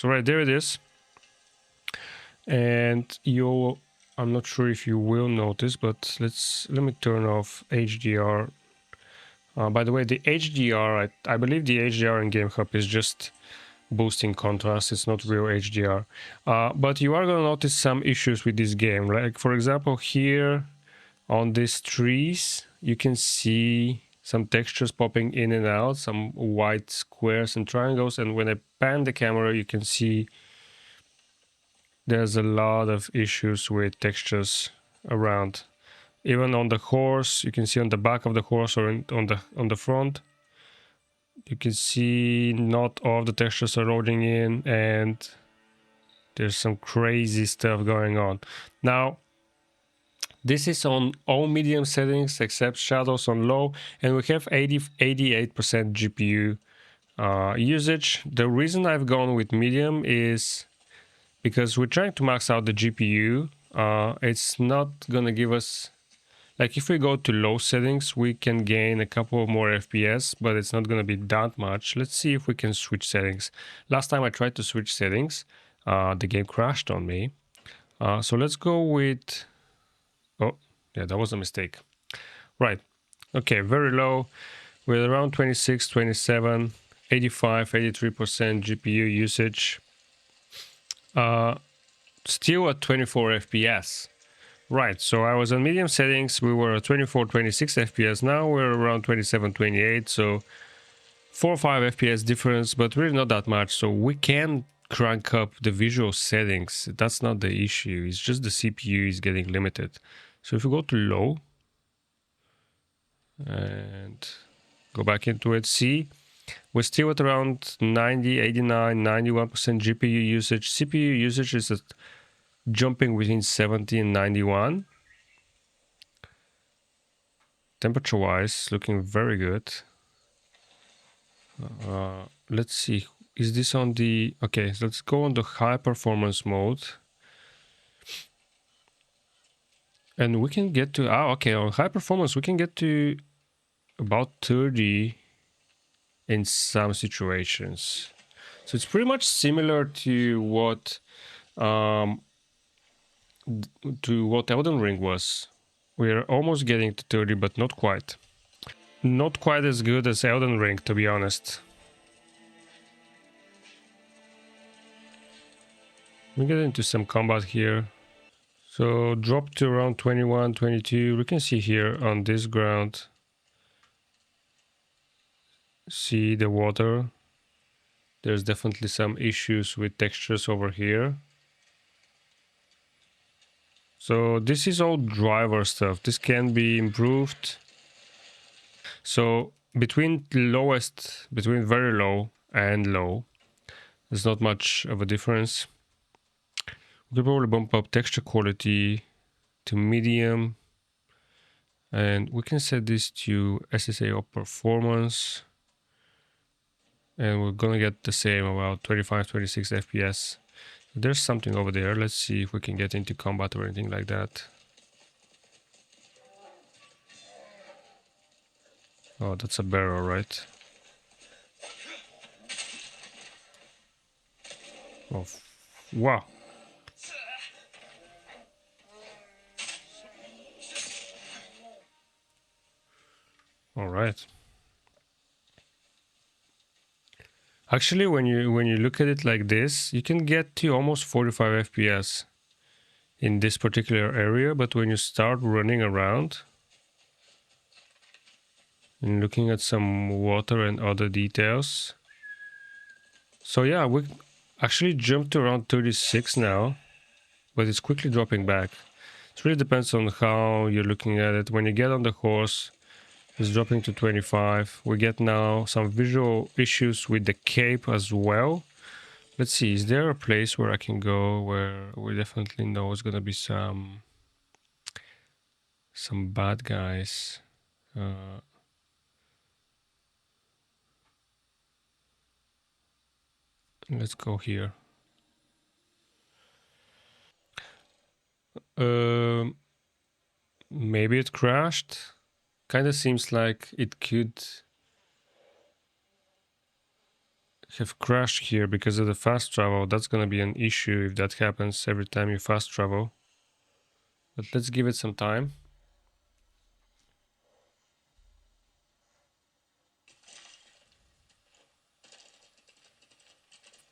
So right there it is. And I'm not sure if you will notice, but let me turn off HDR. By the way, the HDR, I believe the HDR in Gamehub is just boosting contrast. It's not real HDR. But you are going to notice some issues with this game. Like, for example, here on these trees, you can see some textures popping in and out, some white squares and triangles. And when I pan the camera, you can see there's a lot of issues with textures around. Even on the horse, you can see on the back of the horse or on the front, you can see not all the textures are loading in, and there's some crazy stuff going on. Now, this is on all medium settings except shadows on low, and we have 88% GPU usage. The reason I've gone with medium is because we're trying to max out the GPU. It's not gonna give us, like, if we go to low settings, we can gain a couple more FPS, but it's not gonna be that much. Let's see if we can switch settings. Last time I tried to switch settings, the game crashed on me. So let's go with, oh yeah, that was a mistake. Right, okay, very low with around 26, 27, 85, 83% GPU usage. Still at 24 FPS. Right, so I was on medium settings, we were at 24, 26 FPS, now we're around 27, 28, so 4 or 5 FPS difference, but really not that much, so we can crank up the visual settings. That's not the issue, it's just the CPU is getting limited. So if we go to low, and go back into it, see, we're still at around 90, 89, 91% GPU usage. CPU usage is at jumping between 70 and 91. Temperature wise, looking very good. Let's see, is this on the, okay, so let's go on the high performance mode. And we can get to, okay, on high performance, we can get to about 30 in some situations. So it's pretty much similar to what Elden Ring was. We're almost getting to 30, but not quite. Not quite as good as Elden Ring, to be honest. We get into some combat here. So drop to around 21, 22. We can see here on this ground. See the water. There's definitely some issues with textures over here. So this is all driver stuff. This can be improved. So between very low and low, there's not much of a difference. We could probably bump up texture quality to medium. And we can set this to SSAO performance. And we're gonna get the same, about 25, 26 FPS. There's something over there. Let's see if we can get into combat or anything like that. Oh, that's a barrel, right? Oh, wow. All right. Actually, when you look at it like this, you can get to almost 45 FPS in this particular area, but when you start running around and looking at some water and other details. So yeah, we actually jumped to around 36 now, but it's quickly dropping back. It really depends on how you're looking at it. When you get on the horse, it's dropping to 25. We get now some visual issues with the cape as well. Let's see, is there a place where I can go where we definitely know it's gonna be some bad guys? Let's go here. Maybe it crashed. Kind of seems like it could have crashed here because of the fast travel. That's gonna be an issue if that happens every time you fast travel. But let's give it some time.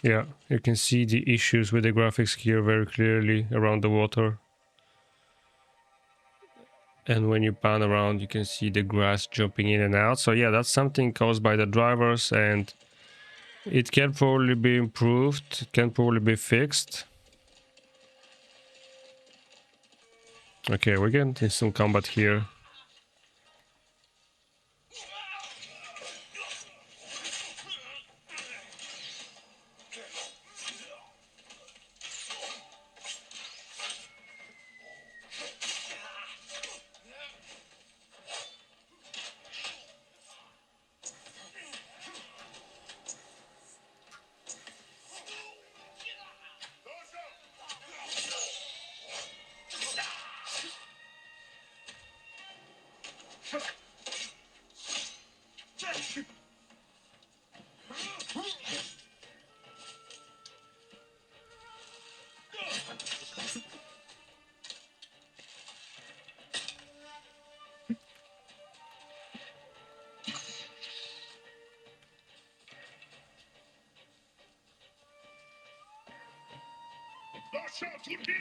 Yeah, you can see the issues with the graphics here very clearly around the water. And when you pan around, you can see the grass jumping in and out. So yeah, that's something caused by the drivers, and it can probably be improved. It can probably be fixed. Okay, we're getting some combat here.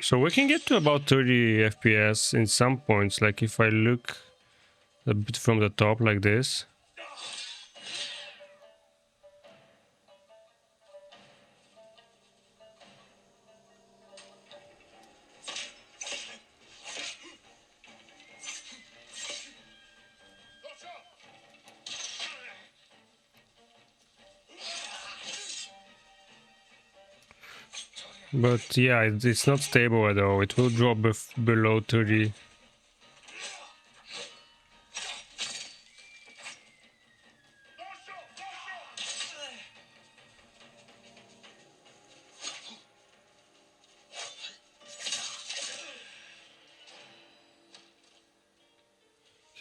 So we can get to about 30 FPS in some points, like if I look a bit from the top like this. But yeah, it's not stable at all. It will drop below 30.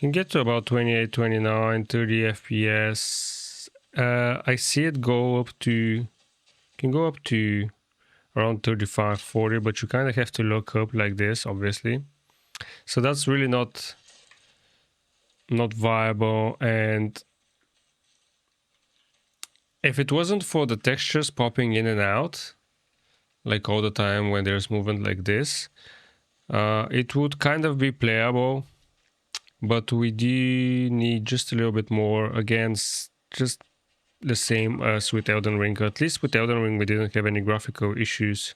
Can get to about 28, 29, 30 FPS. I see it go up to, can go up to around 35, 40, but you kind of have to look up like this, obviously. So that's really not viable. And if it wasn't for the textures popping in and out, like all the time when there's movement like this, it would kind of be playable. But we do need just a little bit more. Again, just the same as with Elden Ring. At least with Elden Ring, we didn't have any graphical issues.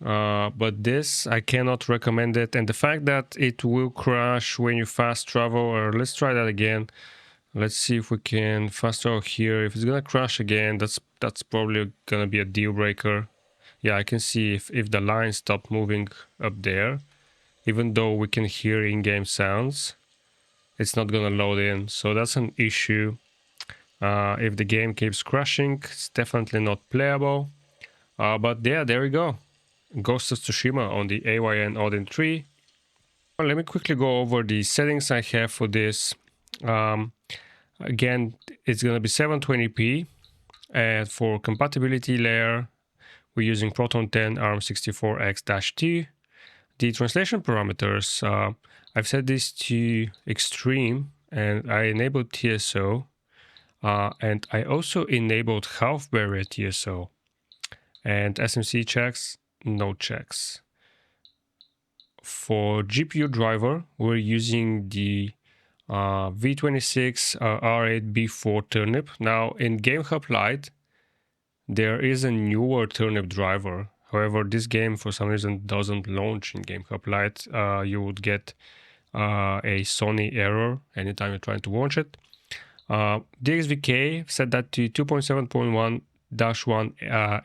But this, I cannot recommend it. And the fact that it will crash when you fast travel, or let's try that again. Let's see if we can fast travel here. If it's gonna crash again, that's probably gonna be a deal breaker. Yeah, I can see if the line stopped moving up there, even though we can hear in-game sounds, it's not gonna load in. So that's an issue. If the game keeps crashing, it's definitely not playable. But yeah, there we go. Ghost of Tsushima on the AYN Odin 3. Well, let me quickly go over the settings I have for this. Again, it's going to be 720p. And for compatibility layer, we're using Proton 10 ARM64X-T. The translation parameters, I've set this to extreme, and I enabled TSO. And I also enabled half barrier TSO. And SMC checks, no checks. For GPU driver, we're using the V26 R8B4 turnip. Now in Gamehub Lite, there is a newer turnip driver. However, this game for some reason doesn't launch in Gamehub Lite. You would get a Sony error anytime you're trying to launch it. DXVK set that to 2.7.1-1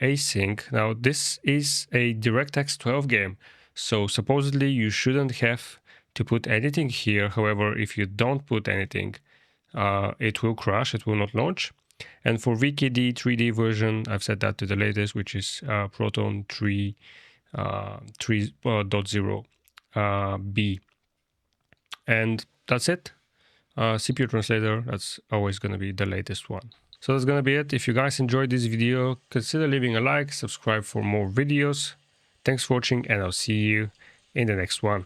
async. Now this is a DirectX 12 game, so supposedly you shouldn't have to put anything here. However, if you don't put anything, it will crash, it will not launch. And for VKD 3D version, I've set that to the latest, which is Proton 3.0 B. And that's it. CPU translator, that's always going to be the latest one. So that's gonna be it. If you guys enjoyed this video, consider leaving a like, subscribe for more videos. Thanks for watching, and I'll see you in the next one.